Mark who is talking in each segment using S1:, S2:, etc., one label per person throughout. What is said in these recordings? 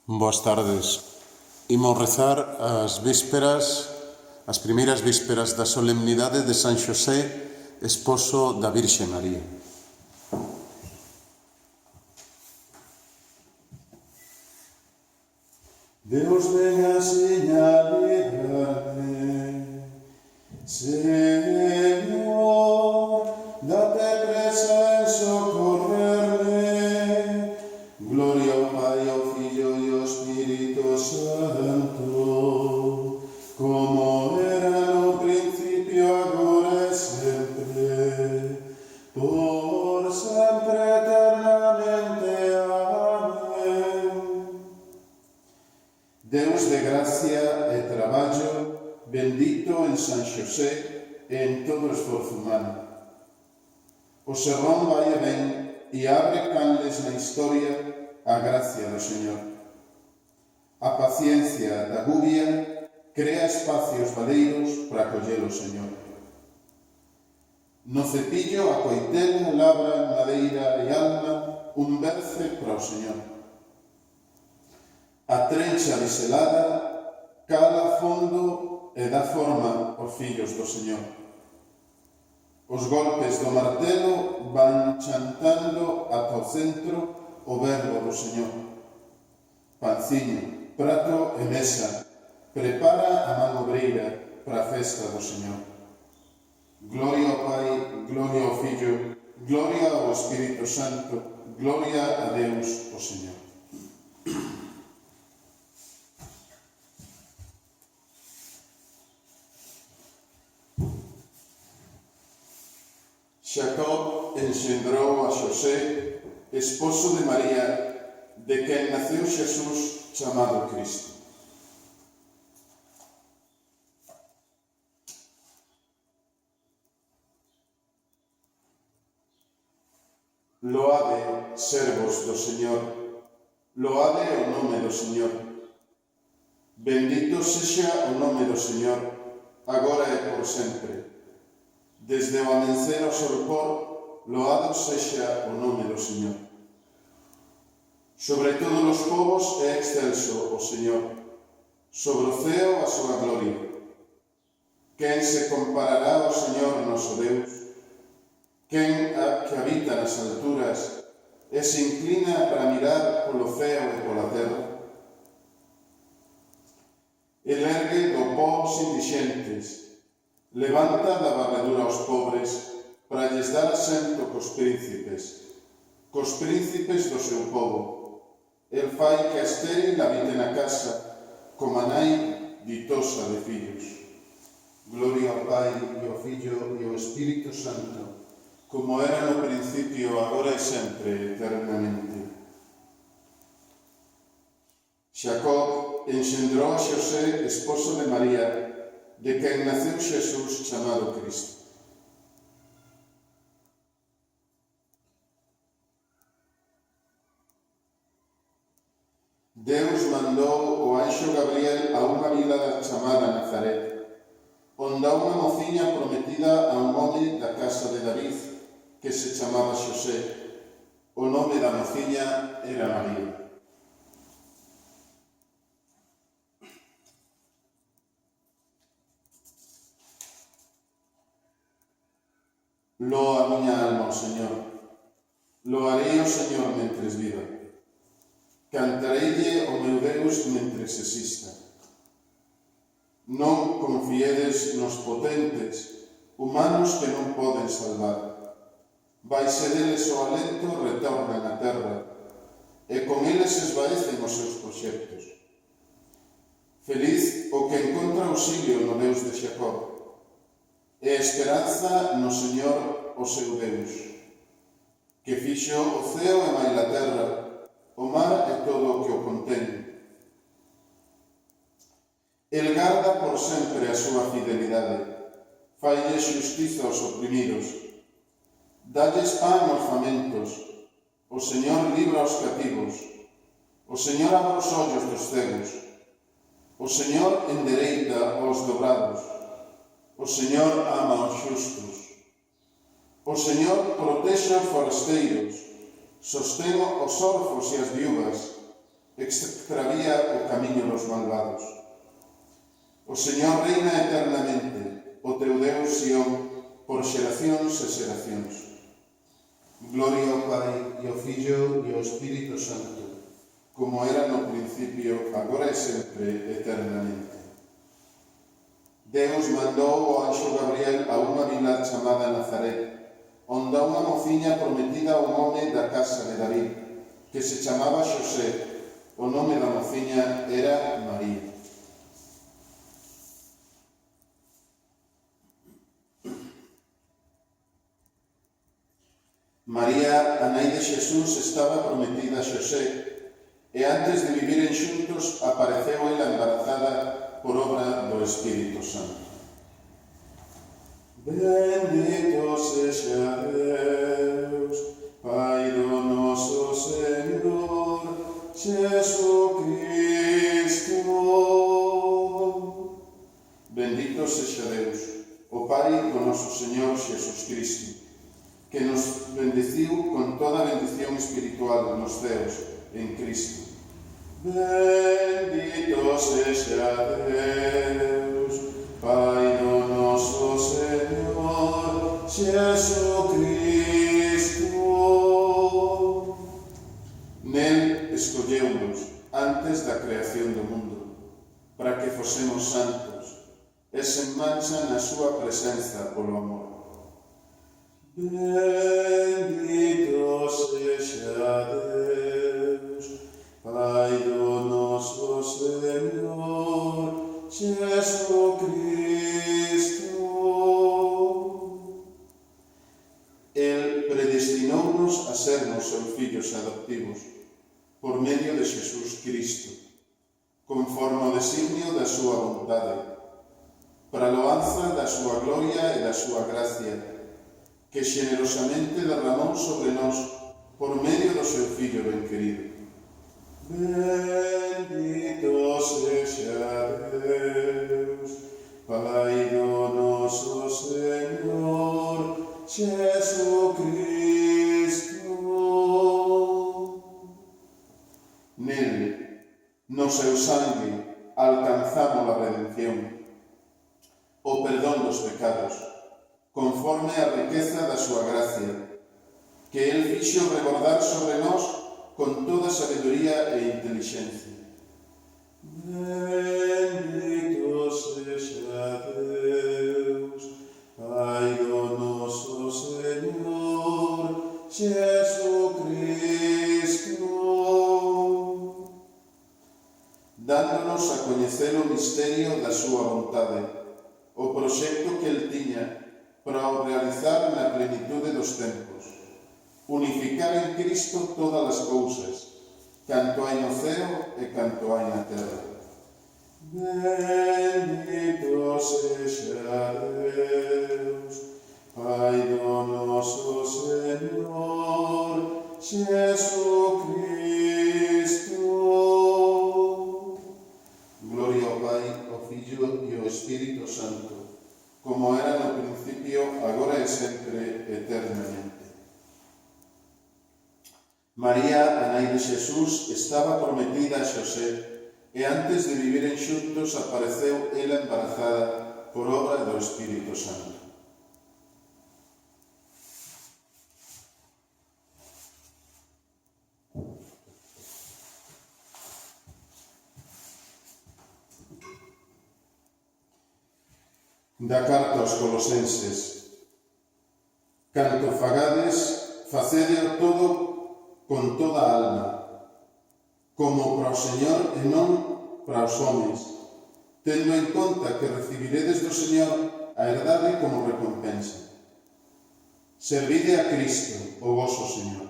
S1: Boas tardes. Imos rezar as primeiras vísperas da solemnidade de San Xosé, esposo da Virxe María.
S2: Deus venga a señalidade, Señor, date presa en socorrerme. Gloria ao Pai, ao Filho e ao Espírito Santo, como era no principio, agora e sempre, por sempre eternamente. Amén. Deus de gracia e traballo, bendito en San Xosé e en todo o esforzo humano. O sermón vai e ven e abre canles na historia a gracia do Señor. A paciencia da gubia crea espacios valeiros para acoller o Señor. No cepillo a coitela labra madeira e alma un berce para o Señor. A trencha biselada cala fondo e dá forma aos fillos do Señor. Os golpes do martelo van chantando ata o centro o verbo do Señor. Panciño, prato e mesa, prepara a man obreira para a festa do Señor. Gloria ao Pai, gloria ao Filho, gloria ao Espírito Santo, gloria a Deus, o Señor. Jacob engendrou a Xosé, esposo de María, de quen naceu Xesús chamado Cristo. Loade, servos do Señor, loade o nome do Señor. Bendito sexa o nome do Señor, agora e por sempre. Desde o amencer ao solpor, loado sexa o nome do Señor. Sobre todos os povos é excelso o Señor, sobre o ceo a súa gloria. Quen se comparará ao Señor noso Deus? Quen que habita nas alturas e se inclina para mirar polo ceo e pola terra? El ergue do pó os indixentes, levanta da varredura aos pobres para lles dar asento cos príncipes do seu povo. El fai que a estéril habite na casa, como a nai ditosa de fillos. Gloria ao Pai, e ao Filho, e ao Espírito Santo, como era no principio, agora e sempre, eternamente. Jacob engendrou a Xosé, esposo de María, de quen naceu Xesús chamado Cristo. Deus mandou o anxo Gabriel a unha vila chamada Nazaret, onde a unha mociña prometida a un home da casa de David, que se chamaba Xosé. O nome da mociña era María. Loa miña alma ao Señor, loarei ao Señor mentres viva. Cantareille ao meu Deus mentres exista. Non confiedes nos potentes, humanos que non poden salvar. Vaise deles o alento, retornan a terra, e con eles esvaecen os seus proxectos. Feliz o que encontra auxilio no Deus de Jacob, e esperanza no Señor, o seu Deus, que fixo o ceo e maila terra, o mar e todo o que o contén. El garda por sempre a súa fidelidade, faille xustiza aos oprimidos, dalles pan aos famintos, o Señor libra aos cativos, o Señor abre os ollos dos cegos, o Señor endereita aos dobrados, o Señor ama aos xustos, o Señor protexe aos forasteiros, sostén os orfos e as viúvas, extravía o camiño dos malvados. O Señor reina eternamente, o teu Deus Sión, por xeracións e xeracións. Gloria ao Pai, e ao Fillo, e ao Espírito Santo, como era no principio, agora e sempre, eternamente. Deus mandou o anxo Gabriel a unha vila chamada Nazaret, onde unha mociña prometida a un home da casa de David, que se chamaba Xosé. O nome da mociña era María. María, a nai de Xesús, estaba prometida a Xosé, e antes de viviren xuntos apareceu ela embarazada por obra do Espírito Santo. Bendito sexa Deus, Pai do noso Señor Jesucristo. Bendito sexa Deus, o Pai do noso Señor Jesucristo, que nos bendeciu con toda bendición espiritual nos céus en Cristo. Bendito sexa Deus, Pai do noso Señor Jesucristo. Nel escolleunos antes da creación do mundo, para que fosemos santos e sen mancha na súa presenza polo amor. Bendito sexa Deus, Pai do noso Señor Jesucristo. El predestinounos a sermos seus fillos adoptivos por medio de Xesús Cristo, conforme ao designio da súa vontade, para a loanza da súa gloria e da súa gracia, que xenerosamente derramou sobre nós por medio do seu Fillo ben querido. Bendito sexa Deus, Pai do noso Señor Jesucristo. Nele, no seu sangue, alcanzamos a redención, o perdón dos pecados, conforme a riqueza da súa gracia, que el fixo rebordar sobre nós con toda sabedoría e intelixencia. Bendito sexa Deus, Pai do noso Señor Jesucristo, dándonos a coñecer o misterio da súa vontade, o proxecto que el tiña para o realizar na plenitude dos tempos, unificar en Cristo todas as cousas, canto hai no ceo e canto hai na terra. Bendito sexa Deus, Pai do noso Señor Jesucristo. Gloria ao Pai, ao Fillo e ao Espírito Santo, como era no principio, agora e sempre, eternamente. María, a nai de Xesús, estaba prometida a Xosé, e antes de viviren xuntos apareceu ela embarazada por obra do Espírito Santo. Da carta aos Colosenses. Canto fagades, facedeo todo con toda a alma, como para o Señor e non para os homes, tendo en conta que recibiredes do Señor a herdade como recompensa. Servide a Cristo, o voso Señor.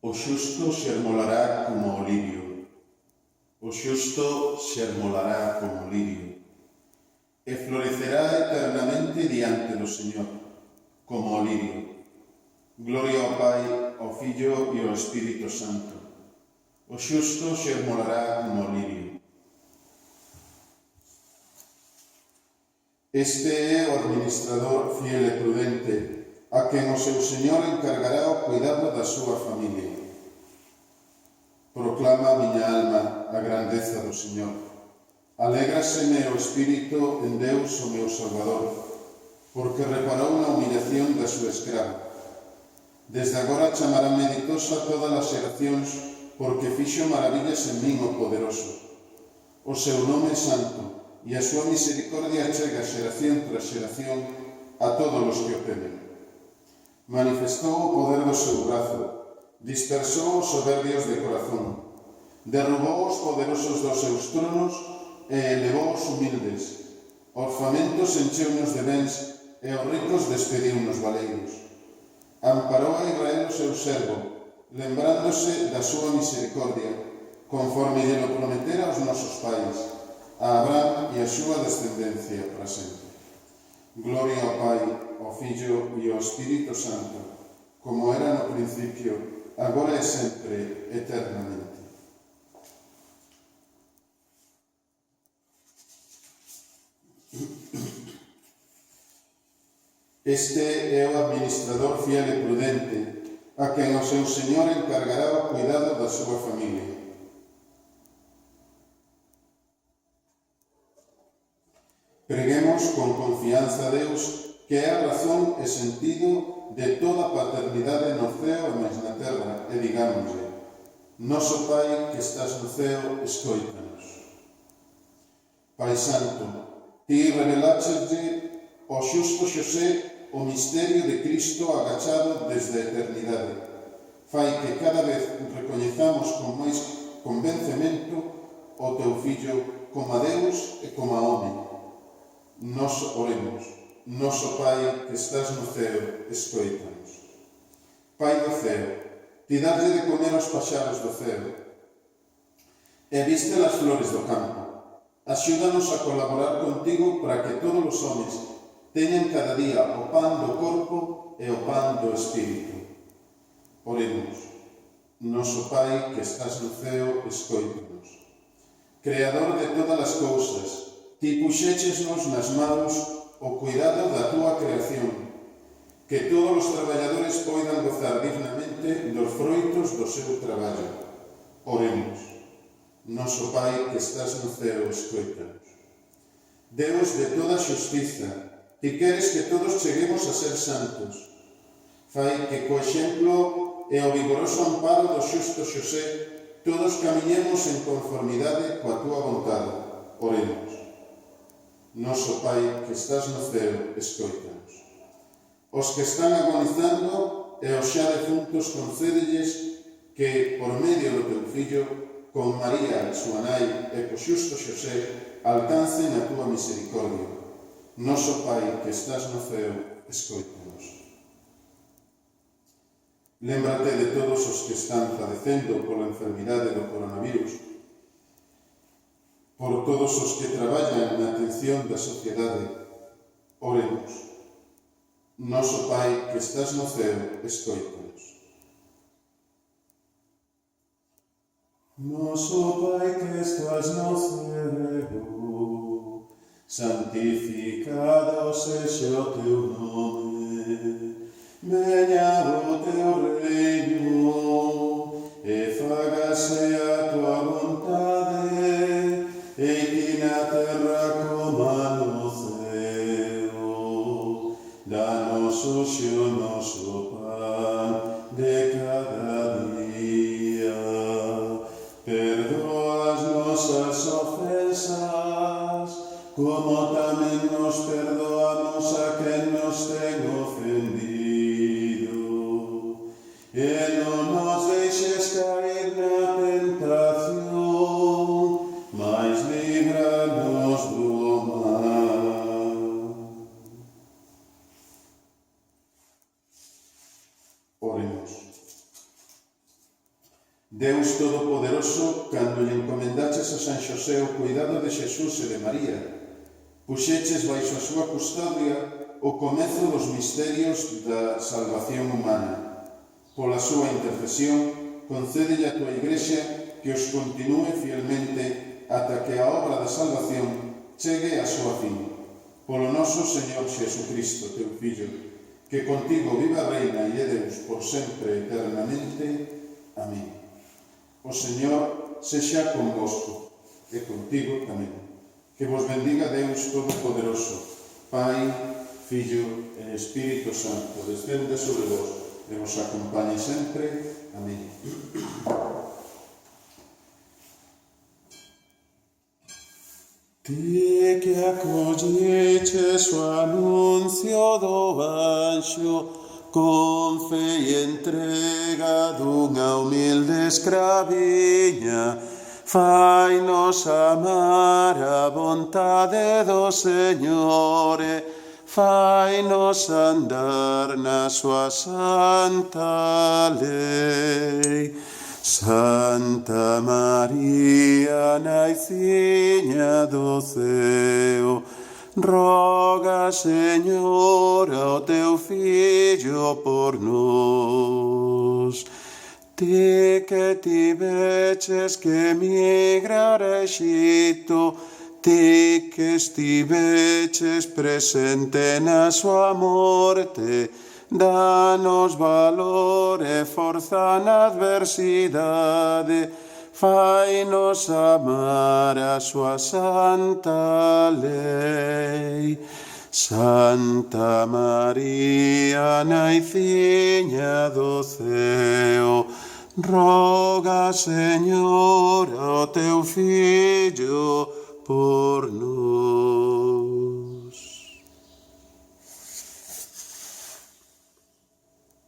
S2: O xusto xermolará como o lirio, O xusto se armolará como lirio, e florecerá eternamente diante do Señor, como o lirio. Gloria ao Pai, ao Fillo e ao Espírito Santo. O xusto se armolará como o lirio. Este é o administrador fiel e prudente, a quen o seu Señor encargará o cuidado da súa familia. Proclama a miña alma a grandeza do Señor. Alégraseme o espírito en Deus o meu Salvador, porque reparou na humillación da súa escrava. Desde agora chamarame ditosa todas as xeracións, porque fixo maravillas en min o poderoso. O seu nome é santo, e a súa misericordia chega xeración tras xeración a todos os que o temen. Manifestou o poder do seu brazo, dispersou os soberbios de corazón, derrubou os poderosos dos seus tronos e elevou os humildes. Aos famintos encheunos de bens e aos ricos despediu nos valeiros. Amparou a Israel o seu servo, lembrándose da súa misericordia, conforme lle lo prometera aos nosos pais, a Abraham e a súa descendencia para sempre. Gloria ao Pai, ao Fillo e ao Espírito Santo, como era no principio, agora e sempre, eternamente. Este é o administrador fiel e prudente, a quen o seu Señor encargará o cuidado da súa familia. Preguemos con confianza a Deus, que é a razón e sentido de toda a paternidade no ceo e máis na terra, e digámoslle: Noso Pai que estás no ceo, escoítanos. Pai Santo, ti revelácheslle ao xusto Xosé o misterio de Cristo agachado desde a eternidade. Fai que cada vez recoñezamos con máis convencemento o teu Fillo como a Deus e como a home. Nos oremos. Noso Pai que estás no ceo, escoítanos. Pai do ceo, ti darlle de comer aos paxaros do ceo e viste as flores do campo. Axúdanos a colaborar contigo para que todos os homes teñan cada día o pan do corpo e o pan do espírito. Oremos. Noso Pai que estás no ceo, escoítanos. Creador de todas as cousas, ti puxéchesnos nas mãos o cuidado da túa creación, que todos os traballadores poidan gozar dignamente dos froitos do seu traballo. Oremos. Noso Pai que estás no ceo, escoítanos. Deus de toda xustiza, ti queres que todos cheguemos a ser santos. Fai que co exemplo e o vigoroso amparo do xusto Xosé todos camiñemos en conformidade coa túa vontade. Oremos. Noso Pai que estás no ceo, escoítanos. Os que están agonizando e os xa defuntos concédelles que, por medio do teu Fillo, con María, súa nai, e co xusto Xosé, alcancen a túa misericordia. Noso Pai que estás no ceo, escoítanos. Lémbrate de todos os que están padecendo pola enfermidade do coronavirus, por todos os que traballan na atención da sociedade. Oremos. Noso Pai que estás no ceo, escoítanos. Noso Pai que estás no ceo, santificado sexa o teu nome, veña o teu reino, e fágase a tua vontade, e na terra como no ceo. Danos hoxe o noso pan de cada día. Perdoa as nosas ofensas, como tamén nos perdoamos a quen nos ten ofendido. E non nos deixes caer na tentación, mas líbranos do mal. Oremos. Deus Todopoderoso, cando lle encomendaches deixadas a San Xosé o cuidado de Xesús e de María, puxeches baixo a súa custodia o comezo dos misterios da salvación humana. Pola súa intercesión, concédelle a tua Igrexa que os continúe fielmente ata que a obra da salvación chegue a súa fin. Polo noso Señor Xesucristo, teu Fillo, que contigo viva reina e é Deus por sempre eternamente. Amén. O Señor sexa convosco e contigo tamén. Que vos bendiga Deus Todopoderoso, Pai, Fillo e Espírito Santo, descende sobre vos e vos acompañe sempre. Amén.
S1: Ti que acolleches o anuncio do anxo, con fe e entrega dunha humilde escraviña, fai-nos amar a vontade do Señor, fai-nos andar na súa santa lei. Santa María, naiciña do ceo, roga, Señora, o teu Fillo por nós. Ti que tiveches que emigrar a Egipto, ti que estiveches presente na súa morte, danos valor e forza na adversidade, fai-nos amar a súa santa lei. Santa María, naiciña do ceo, roga, Señora, o teu Fillo por nós.